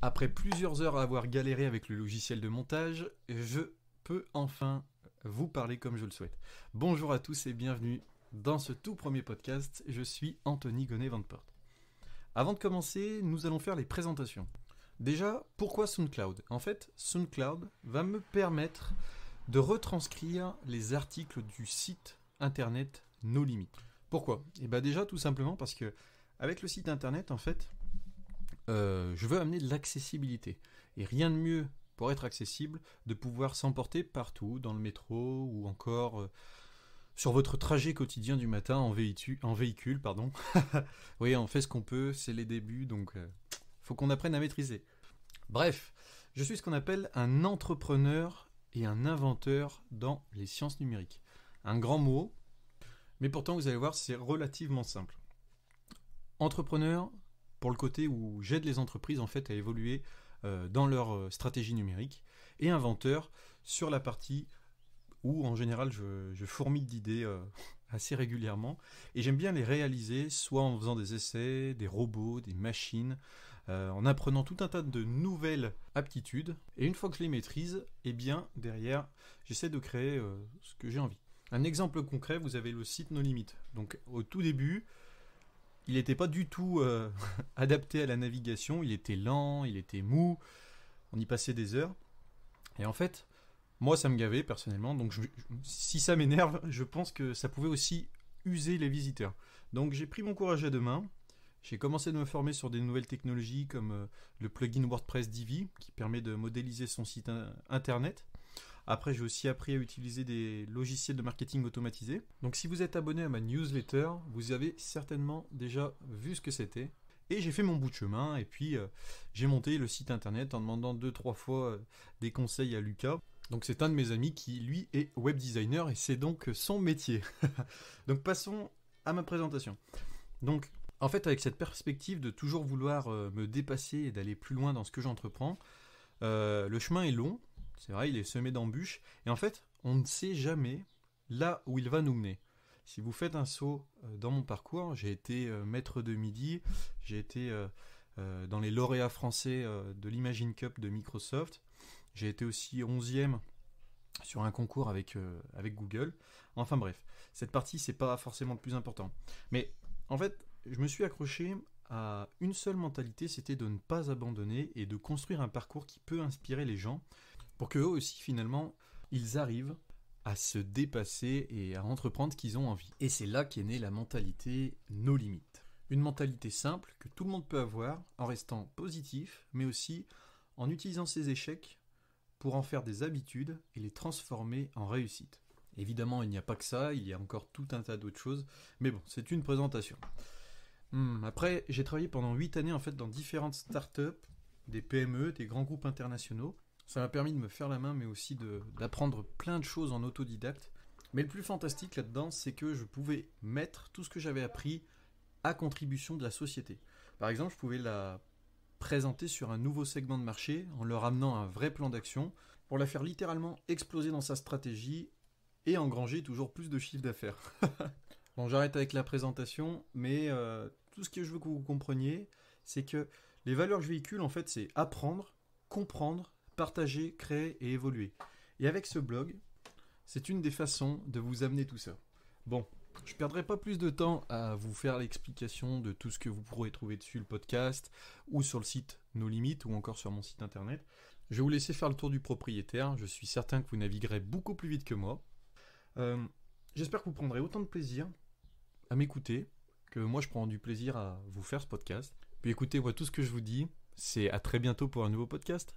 Après plusieurs heures à avoir galéré avec le logiciel de montage, je peux enfin vous parler comme je le souhaite. Bonjour à tous et bienvenue dans ce tout premier podcast. Je suis Anthony Gonnet-Vandepoort. Avant de commencer, nous allons faire les présentations. Déjà, pourquoi SoundCloud ? En fait, SoundCloud va me permettre de retranscrire les articles du site internet No Limit. Pourquoi ? Et bien déjà, tout simplement parce que avec le site internet, en fait, je veux amener de l'accessibilité. Et rien de mieux pour être accessible de pouvoir s'emporter partout, dans le métro ou encore sur votre trajet quotidien du matin en véhicule. Oui, on fait ce qu'on peut, c'est les débuts, donc faut qu'on apprenne à maîtriser. Bref, je suis ce qu'on appelle un entrepreneur et un inventeur dans les sciences numériques. Un grand mot, mais pourtant vous allez voir, c'est relativement simple. Entrepreneur, pour le côté où j'aide les entreprises en fait à évoluer dans leur stratégie numérique, et inventeur sur la partie où en général je fourmille d'idées assez régulièrement, et j'aime bien les réaliser soit en faisant des essais, des robots, des machines, en apprenant tout un tas de nouvelles aptitudes, et une fois que je les maîtrise, eh bien derrière j'essaie de créer ce que j'ai envie. Un exemple concret, vous avez le site No Limit. Donc au tout début, il n'était pas du tout adapté à la navigation, il était lent, il était mou, on y passait des heures. Et en fait, moi ça me gavait personnellement, donc si ça m'énerve, je pense que ça pouvait aussi user les visiteurs. Donc j'ai pris mon courage à deux mains, j'ai commencé de me former sur des nouvelles technologies comme le plugin WordPress Divi, qui permet de modéliser son site internet. Après, j'ai aussi appris à utiliser des logiciels de marketing automatisés. Donc si vous êtes abonné à ma newsletter, vous avez certainement déjà vu ce que c'était. Et j'ai fait mon bout de chemin, et puis j'ai monté le site internet en demandant 2-3 fois des conseils à Lucas. Donc c'est un de mes amis qui, lui, est web designer, et c'est donc son métier. Donc passons à ma présentation. Donc, en fait, avec cette perspective de toujours vouloir me dépasser et d'aller plus loin dans ce que j'entreprends, le chemin est long. C'est vrai, il est semé d'embûches. Et en fait, on ne sait jamais là où il va nous mener. Si vous faites un saut dans mon parcours, j'ai été maître de midi, j'ai été dans les lauréats français de l'Imagine Cup de Microsoft, j'ai été aussi 11e sur un concours avec Google. Enfin bref, cette partie, c'est pas forcément le plus important. Mais en fait, je me suis accroché à une seule mentalité, c'était de ne pas abandonner et de construire un parcours qui peut inspirer les gens, pour qu'eux aussi, finalement, ils arrivent à se dépasser et à entreprendre ce qu'ils ont envie. Et c'est là qu'est née la mentalité No Limit. Une mentalité simple que tout le monde peut avoir en restant positif, mais aussi en utilisant ses échecs pour en faire des habitudes et les transformer en réussite. Évidemment, il n'y a pas que ça, il y a encore tout un tas d'autres choses, mais bon, c'est une présentation. Après, j'ai travaillé pendant 8 années en fait dans différentes startups, des PME, des grands groupes internationaux. Ça m'a permis de me faire la main, mais aussi d'apprendre plein de choses en autodidacte. Mais le plus fantastique là-dedans, c'est que je pouvais mettre tout ce que j'avais appris à contribution de la société. Par exemple, je pouvais la présenter sur un nouveau segment de marché en leur amenant un vrai plan d'action pour la faire littéralement exploser dans sa stratégie et engranger toujours plus de chiffre d'affaires. Bon, j'arrête avec la présentation, mais tout ce que je veux que vous compreniez, c'est que les valeurs que je véhicule, en fait, c'est apprendre, comprendre, partager, créer et évoluer. Et avec ce blog, c'est une des façons de vous amener tout ça. Bon, je ne perdrai pas plus de temps à vous faire l'explication de tout ce que vous pourrez trouver dessus le podcast, ou sur le site No Limit, ou encore sur mon site internet. Je vais vous laisser faire le tour du propriétaire, je suis certain que vous naviguerez beaucoup plus vite que moi. J'espère que vous prendrez autant de plaisir à m'écouter, que moi je prends du plaisir à vous faire ce podcast. Puis écoutez, moi tout ce que je vous dis, c'est à très bientôt pour un nouveau podcast.